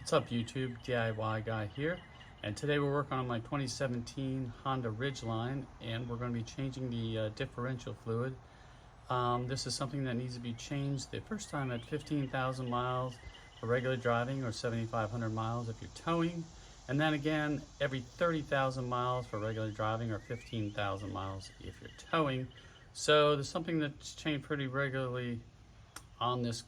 What's up YouTube, DIY guy here, and today we're working on my 2017 Honda Ridgeline, and we're going to be changing the differential fluid. This is something that needs to be changed the first time at 15,000 miles for regular driving or 7,500 miles if you're towing, and then again every 30,000 miles for regular driving or 15,000 miles if you're towing. So there's something that's changed pretty regularly on this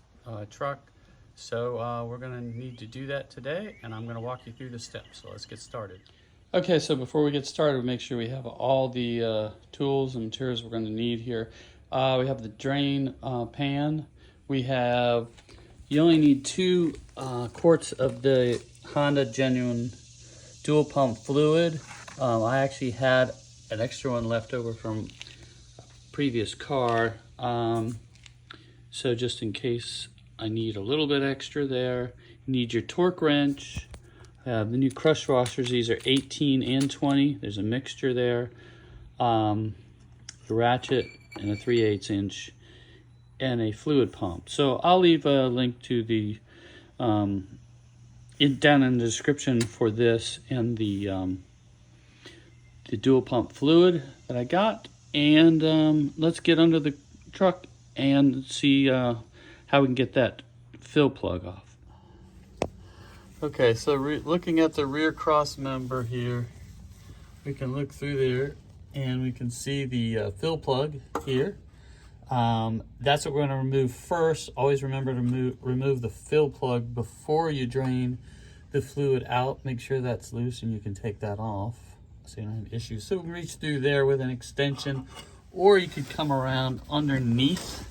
truck. So we're going to need to do that today, and I'm going to walk you through the steps. So let's get started. Okay, so before we get started, we'll make sure we have all the tools and materials we're going to need here. We have the drain pan. You only need 2 quarts of the Honda Genuine dual pump fluid. I actually had an extra one left over from a previous car. So just in case I need a little bit extra there. You need your torque wrench. The new crush washers, these are 18 and 20. There's a mixture there. A ratchet and a 3/8 inch and a fluid pump. So I'll leave a link to the down in the description for this and the dual pump fluid that I got. And let's get under the truck and see how we can get that fill plug off. Okay, so looking at the rear cross member here, we can look through there and we can see the fill plug here. That's what we're going to remove first. Always remember to remove the fill plug before you drain the fluid out. Make sure that's loose and you can take that off so you don't have issues. So we can reach through there with an extension, or you could come around underneath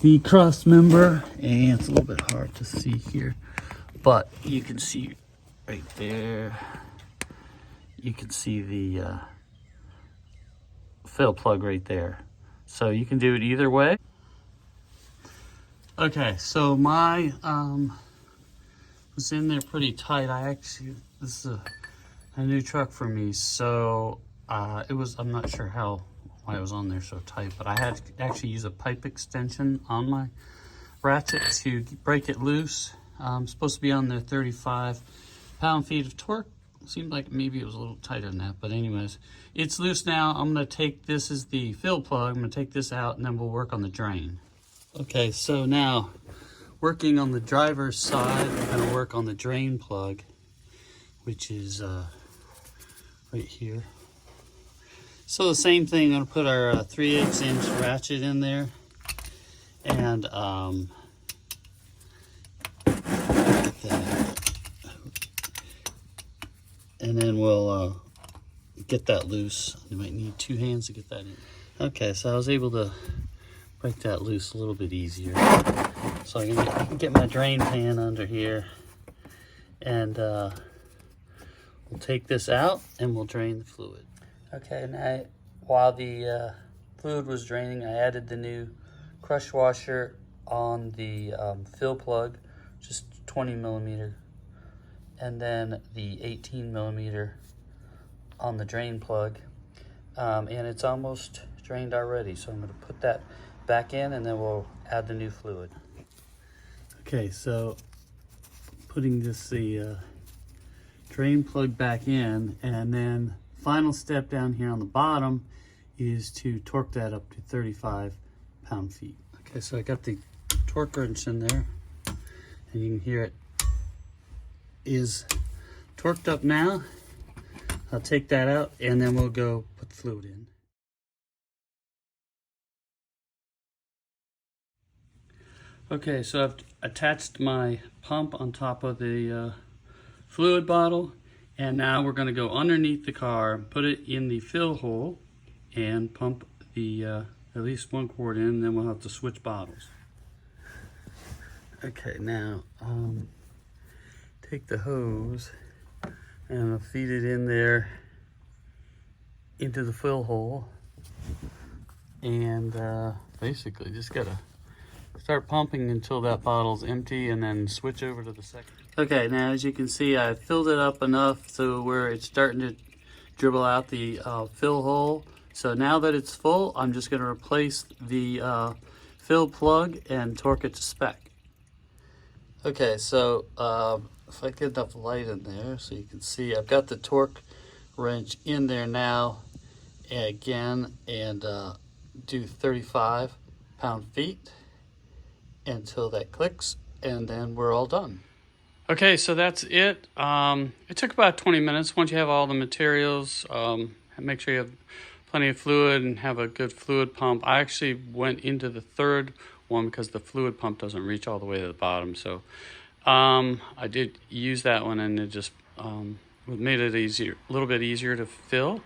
the cross member, and it's a little bit hard to see here, but you can see right there, you can see the fill plug right there. So you can do it either way. Okay, so my was in there pretty tight. This is a new truck for me, so I'm not sure why it was on there so tight, but I had to actually use a pipe extension on my ratchet to break it loose. Supposed to be on the 35 pound-feet of torque. Seemed like maybe it was a little tighter than that, but anyways, it's loose now. I'm gonna take this as the fill plug. I'm gonna take this out and then we'll work on the drain. Okay, so now working on the driver's side, we're gonna work on the drain plug, which is right here. So the same thing, I'm gonna put our 3/8 inch ratchet in there, and then we'll get that loose. You might need 2 hands to get that in. Okay, so I was able to break that loose a little bit easier. So I can get my drain pan under here, and we'll take this out and we'll drain the fluid. Okay, now while the fluid was draining, I added the new crush washer on the fill plug, just 20 millimeter, and then the 18 millimeter on the drain plug, and it's almost drained already. So I'm going to put that back in, and then we'll add the new fluid. Okay, so putting the drain plug back in, and then final step down here on the bottom is to torque that up to 35 pound-feet. Okay, so I got the torque wrench in there, and you can hear it is torqued up now. I'll take that out, and then we'll go put the fluid in. Okay, so I've attached my pump on top of the fluid bottle, and now we're going to go underneath the car, put it in the fill hole, and pump the at least 1 quart in, and then we'll have to switch bottles. Okay, now take the hose and I'll feed it in there into the fill hole, and basically just gotta start pumping until that bottle's empty, and then switch over to the second. Okay, now as you can see, I filled it up enough to where it's starting to dribble out the fill hole. So now that it's full, I'm just going to replace the fill plug and torque it to spec. Okay, so if I get enough light in there so you can see, I've got the torque wrench in there now again, and do 35 pound-feet until that clicks, and then we're all done. Okay, so that's it. It took about 20 minutes. Once you have all the materials, make sure you have plenty of fluid and have a good fluid pump. I actually went into the third one because the fluid pump doesn't reach all the way to the bottom. So I did use that one, and it just made it easier, a little bit easier to fill.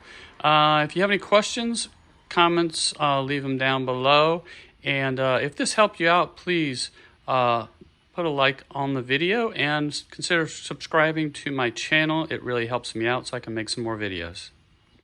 If you have any questions, comments, leave them down below. And if this helped you out, please put a like on the video and consider subscribing to my channel. It really helps me out so I can make some more videos.